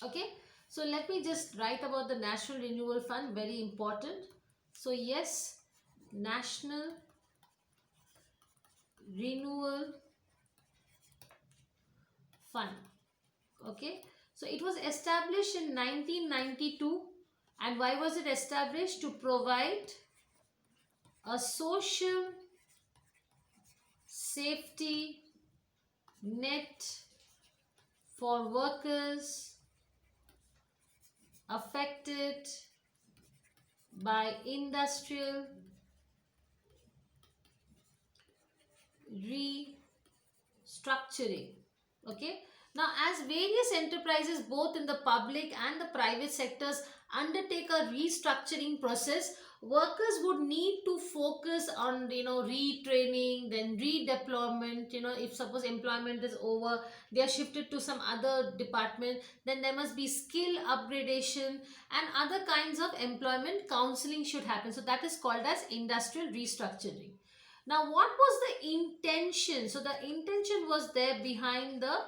Okay, so let me just write about the National Renewal Fund, very important. So yes, National Renewal Fund. Okay, so it was established in 1992. And why was it established? To provide a social safety net for workers affected by industrial restructuring. Okay, now as various enterprises both in the public and the private sectors undertake a restructuring process, workers would need to focus on retraining, then redeployment. If suppose employment is over, they are shifted to some other department, then there must be skill upgradation and other kinds of employment counseling should happen. So that is called as industrial restructuring. Now, what was the intention? So, the intention was there behind the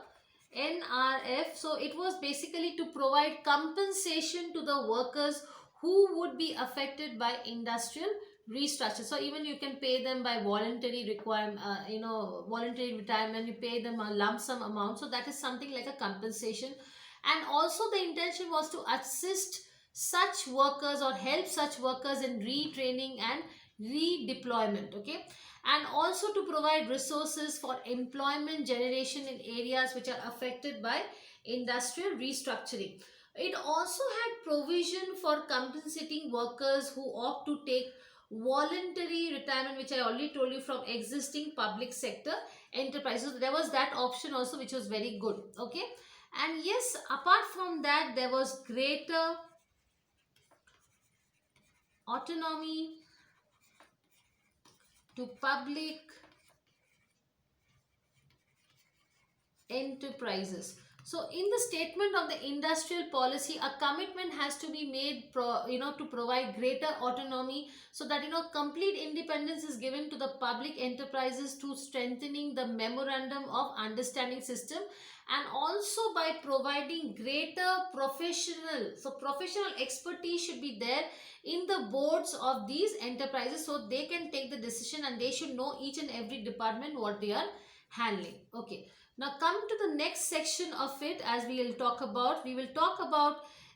NRF. So, it was basically to provide compensation to the workers who would be affected by industrial restructure. So, even you can pay them by voluntary requirement, voluntary retirement, you pay them a lump sum amount. So, that is something like a compensation. And also, the intention was to assist such workers or help such workers in retraining and redeployment. Okay, and also to provide resources for employment generation in areas which are affected by industrial restructuring. It also had provision for compensating workers who opt to take voluntary retirement, which I already told you, from existing public sector enterprises. There was that option also, which was very good. Okay, and yes, apart from that, there was greater autonomy to public enterprises. So in the statement of the industrial policy, a commitment has to be made to provide greater autonomy, so that complete independence is given to the public enterprises to strengthening the memorandum of understanding system, and also by providing greater professional expertise should be there in the boards of these enterprises, so they can take the decision and they should know each and every department what they are handling. Okay, now come to the next section of it. As we will talk about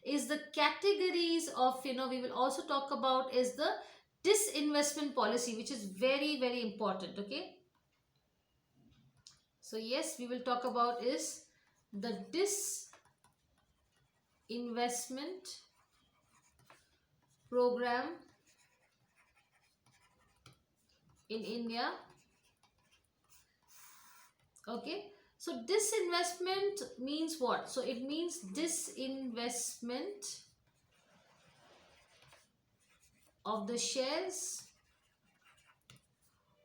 is the categories of, we will also talk about is the disinvestment policy, which is very, very important. Okay, so yes, we will talk about is the disinvestment program in India. Okay, so disinvestment means what? So it means disinvestment of the shares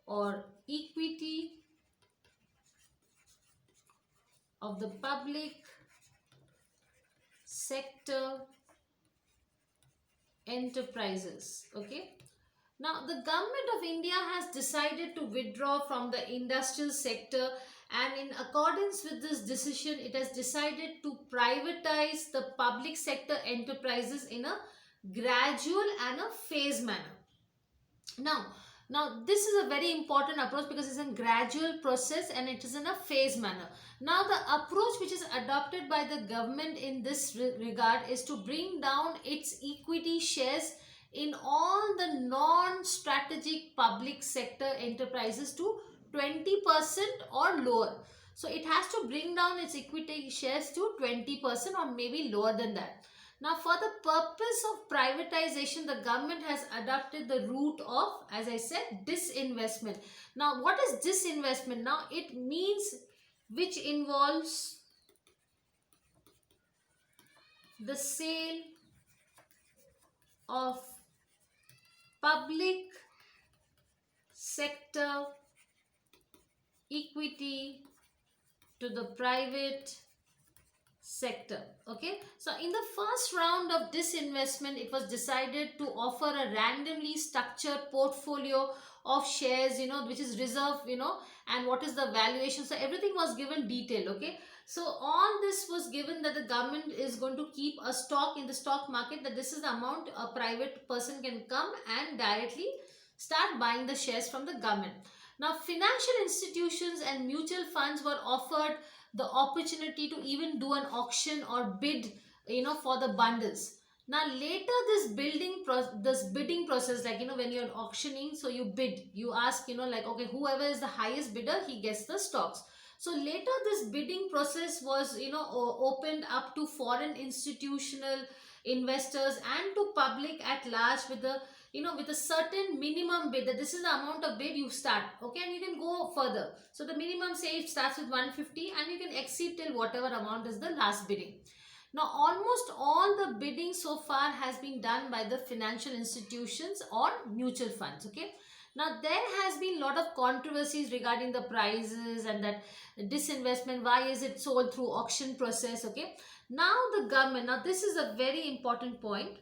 or equity of the public sector enterprises. Okay, now the government of India has decided to withdraw from the industrial sector, and in accordance with this decision, it has decided to privatize the public sector enterprises in a gradual and a phase manner. Now, this is a very important approach because it's a gradual process and it is in a phase manner. Now, the approach which is adopted by the government in this regard is to bring down its equity shares in all the non-strategic public sector enterprises to 20% or lower. So, it has to bring down its equity shares to 20% or maybe lower than that. Now, for the purpose of privatization, the government has adopted the route of, as I said, disinvestment. Now, what is disinvestment? Now, it means which involves the sale of public sector equity to the private sector. Okay, so in the first round of disinvestment, it was decided to offer a randomly structured portfolio of shares, which is reserved, and what is the valuation. So everything was given detail. Okay, So on this was given that the government is going to keep a stock in the stock market, that this is the amount a private person can come and directly start buying the shares from the government. Now financial institutions and mutual funds were offered the opportunity to even do an auction or bid, for the bundles. Now later this bidding process, like, when you're auctioning, so you bid, you ask, like, okay, whoever is the highest bidder, he gets the stocks. So later this bidding process was, opened up to foreign institutional investors and to public at large, with the, with a certain minimum bid, that this is the amount of bid you start, okay, and you can go further. So the minimum, say, it starts with 150 and you can exceed till whatever amount is the last bidding. Now almost all the bidding so far has been done by the financial institutions or mutual funds, okay. Now there has been a lot of controversies regarding the prices and that disinvestment, why is it sold through auction process, okay. Now the government, now this is a very important point.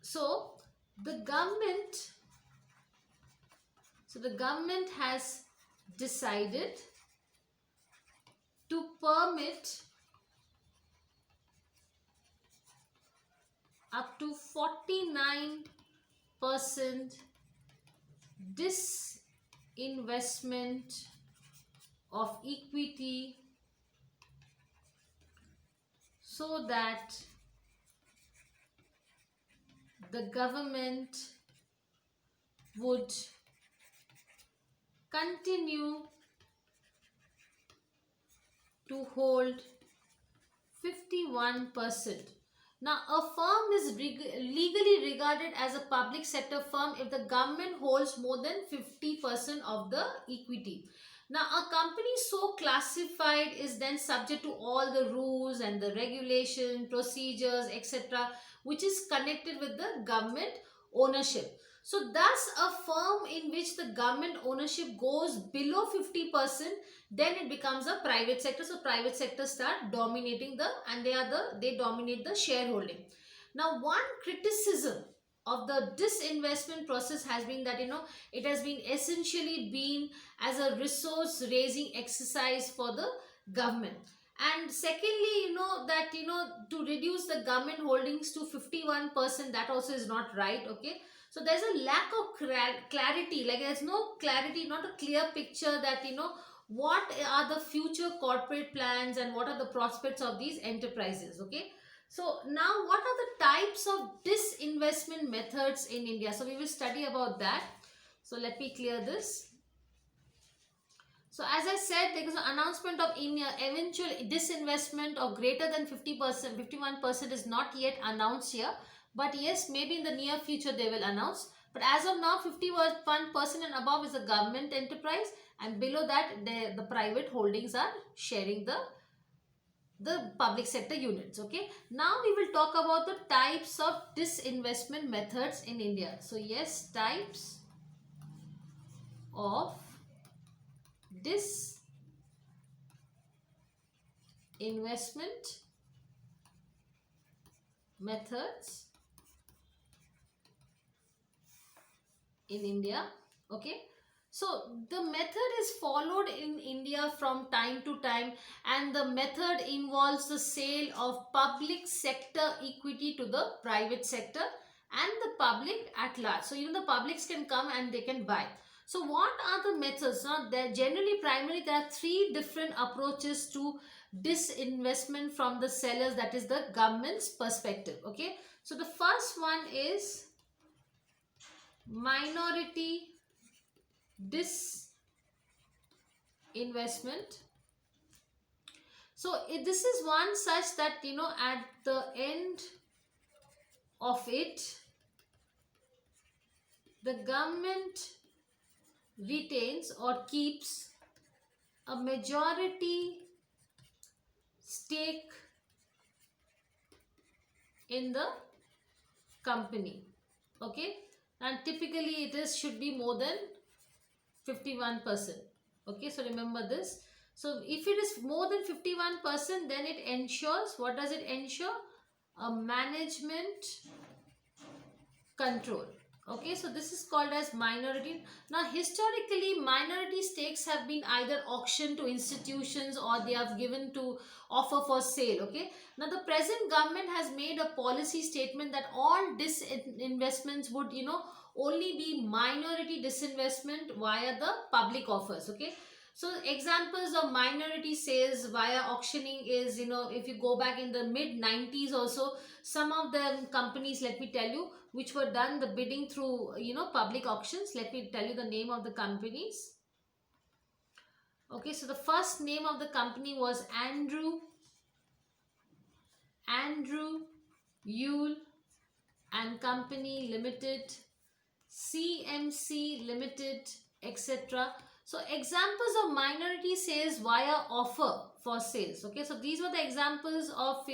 So the government, has decided to permit up to 49% disinvestment of equity, so that the government would continue to hold 51%. Now, a firm is legally regarded as a public sector firm if the government holds more than 50% of the equity. Now, a company so classified is then subject to all the rules and the regulation, procedures, etc., which is connected with the government ownership. So, thus, a firm in which the government ownership goes below 50%, then it becomes a private sector. So private sector start dominating and they dominate the shareholding. Now one criticism of the disinvestment process has been that, it has been essentially been as a resource raising exercise for the government. And secondly, that, to reduce the government holdings to 51%, that also is not right, okay. So there's a lack of clarity, like there's no clarity, not a clear picture that, what are the future corporate plans and what are the prospects of these enterprises, okay. So now what are the types of disinvestment methods in India? So we will study about that. So let me clear this. So as I said, there is an announcement of eventual disinvestment of greater than 50%, 51% is not yet announced here, but yes, maybe in the near future they will announce. But as of now, 51% and above is a government enterprise, and below that the private holdings are sharing the public sector units, okay. Now we will talk about the types of disinvestment methods in India. So yes, types of disinvestment methods in India, okay. So the method is followed in India from time to time, and the method involves the sale of public sector equity to the private sector and the public at large. So even the publics can come and they can buy. So what are the methods? Now, primarily there are three different approaches to disinvestment from the sellers, that is the government's perspective, okay. So the first one is minority disinvestment. So this is one such that, at the end of it, the government retains or keeps a majority stake in the company, okay, and typically it should be more than 51%, okay. So remember this. So if it is more than 51%, then it ensures, what does it ensure? A management control, Okay, so this is called as minority. Now, historically, minority stakes have been either auctioned to institutions or they have given to offer for sale. Okay, now the present government has made a policy statement that all disinvestments would, only be minority disinvestment via the public offers. Okay, so examples of minority sales via auctioning is, if you go back in the mid 90s also, some of the companies, let me tell you, which were done the bidding through, public auctions. Let me tell you the name of the companies. Okay, so the first name of the company was Andrew Yule and Company Limited, CMC Limited, etc. So examples of minority sales via offer for sales. Okay, so these were the examples of,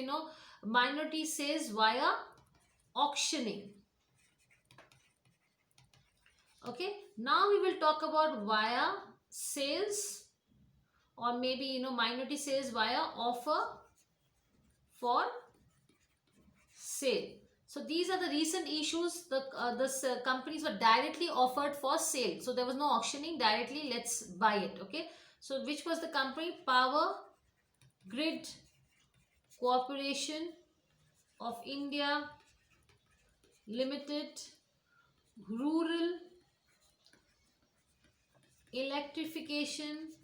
minority sales via auctioning. Okay, now we will talk about via sales, or maybe, minority sales via offer for sale. So these are the recent issues. The companies were directly offered for sale, so there was no auctioning, directly let's buy it. Okay, so which was the company? Power Grid Corporation of India Limited, Rural Electrification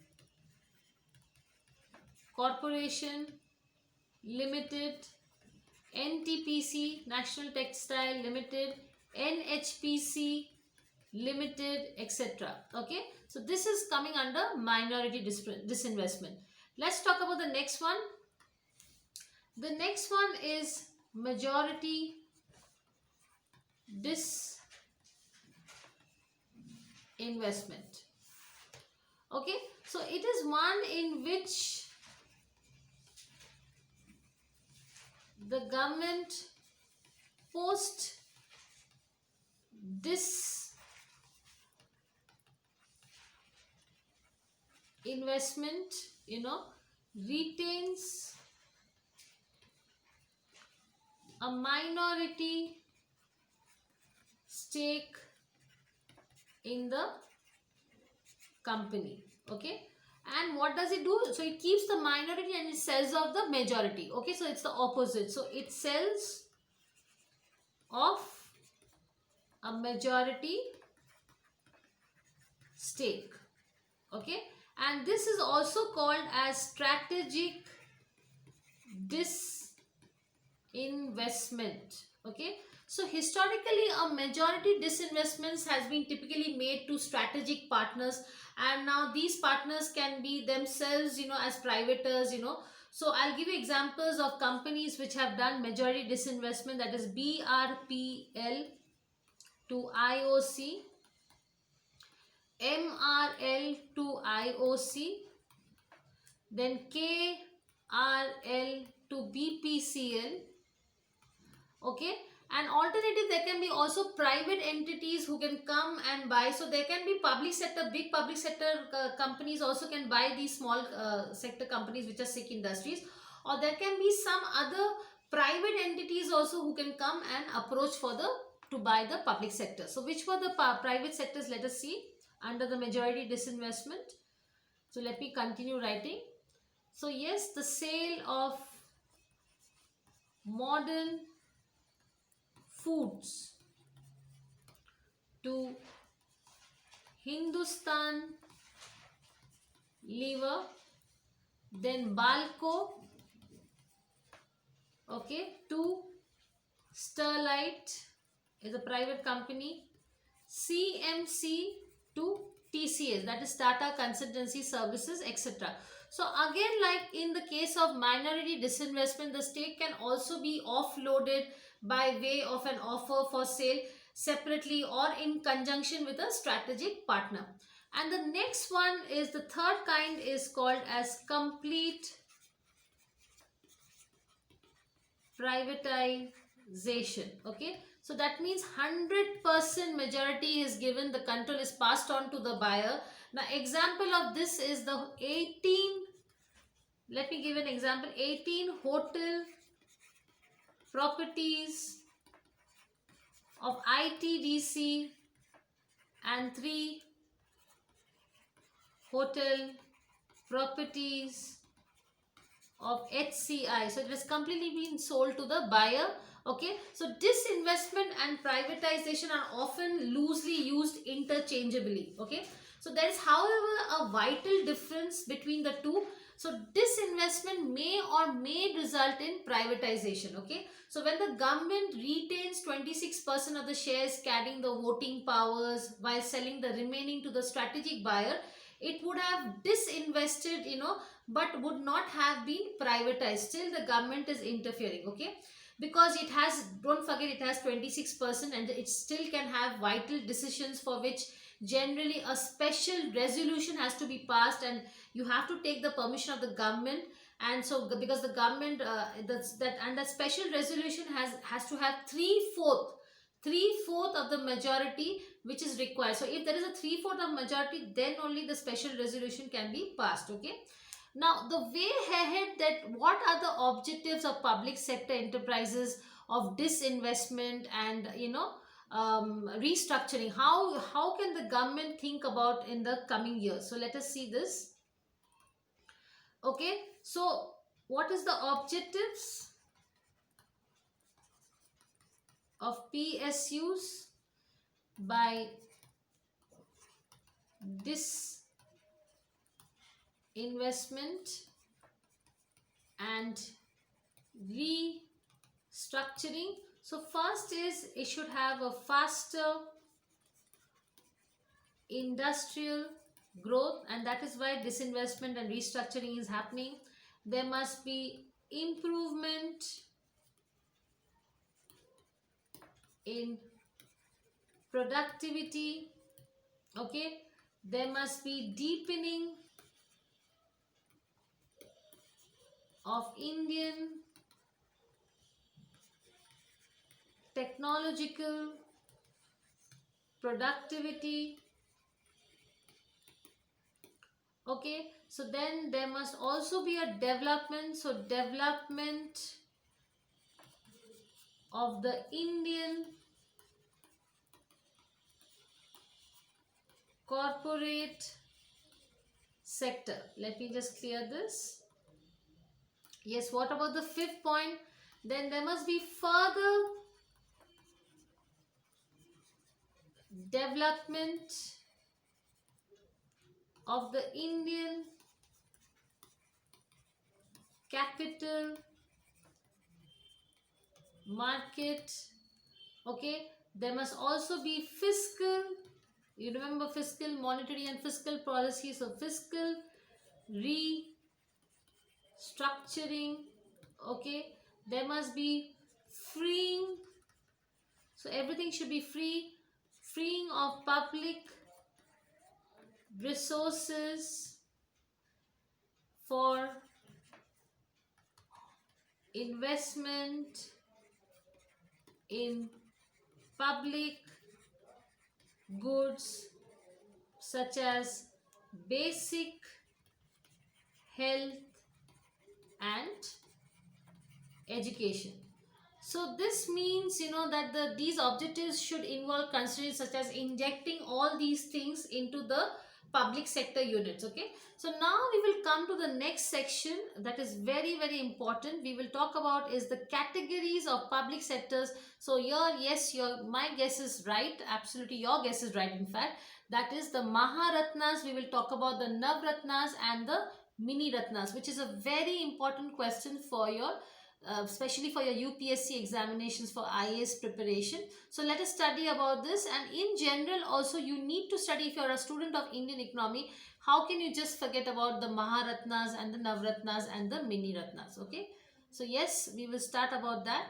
Corporation Limited, NTPC National Textile Limited, NHPC Limited, etc. Okay, so this is coming under minority disinvestment. Let's talk about the next one. The next one is majority disinvestment. Okay, so it is one in which the government post disinvestment, retains a minority stake in the company. Okay, and what does it do? So it keeps the minority and it sells off the majority. Okay, so it's the opposite. So it sells off a majority stake. Okay, and this is also called as strategic disinvestment. Okay, so historically a majority disinvestments has been typically made to strategic partners, and now these partners can be themselves, as privators. So I'll give you examples of companies which have done majority disinvestment, that is BRPL to IOC, MRL to IOC, then KRL to BPCL. Okay, and alternative, there can be also private entities who can come and buy. So there can be public sector, big public sector companies also can buy these small sector companies which are sick industries, or there can be some other private entities also who can come and approach for to buy the public sector. So which were the private sectors? Let us see under the majority disinvestment. So let me continue writing. So yes, the sale of modern foods to Hindustan Lever, then Balco, okay, to Sterlite is a private company, CMC to TCS, that is Tata Consultancy Services, etc. So again, like in the case of minority disinvestment, the stake can also be offloaded by way of an offer for sale separately or in conjunction with a strategic partner. And the next one is, the third kind is called as complete privatization. Okay, so that means 100% majority is given, the control is passed on to the buyer. Now example of this is the 18, let me give an example, 18 hotel properties of ITDC and 3 hotel properties of HCI. So it has completely been sold to the buyer. Okay, so disinvestment and privatization are often loosely used interchangeably. Okay, so there is, however, a vital difference between the two. So disinvestment may result in privatization. Okay, so when the government retains 26% of the shares carrying the voting powers while selling the remaining to the strategic buyer, it would have disinvested, but would not have been privatized. Still the government is interfering. Okay, because it has, don't forget, it has 26% and it still can have vital decisions for which generally a special resolution has to be passed, and you have to take the permission of the government. And so because the government, that special resolution has to have three-fourth of the majority which is required. So if there is a three-fourth of majority, then only the special resolution can be passed. Okay, now the way ahead, that what are the objectives of public sector enterprises of disinvestment and restructuring? How can the government think about in the coming years? So let us see this. Okay, so what is the objectives of PSUs by disinvestment and restructuring? So first is, it should have a faster industrial growth, and that is why disinvestment and restructuring is happening. There must be improvement in productivity. Okay, there must be deepening of Indian technological productivity. Okay, so then there must also be a development. So development of the Indian corporate sector. Let me just clear this. Yes, what about the fifth point? Then there must be further development of the Indian capital market. Okay, there must also be fiscal, you remember fiscal, monetary and fiscal policy. So fiscal restructuring. Okay, there must be freeing, so everything should be freeing of public resources for investment in public goods such as basic health and education. So this means, that these objectives should involve constraints such as injecting all these things into the public sector units. Okay, so now we will come to the next section that is very, very important. We will talk about is the categories of public sectors. So yes, my guess is right. Absolutely, your guess is right. In fact, that is the Maharatnas. We will talk about the Navratnas and the Mini Ratnas, which is a very important question for your especially for your UPSC examinations for IAS preparation. So let us study about this, and in general also you need to study. If you are a student of Indian economy, how can you just forget about the Maharatnas and the Navratnas and the Mini Ratnas? Okay, so yes, we will start about that.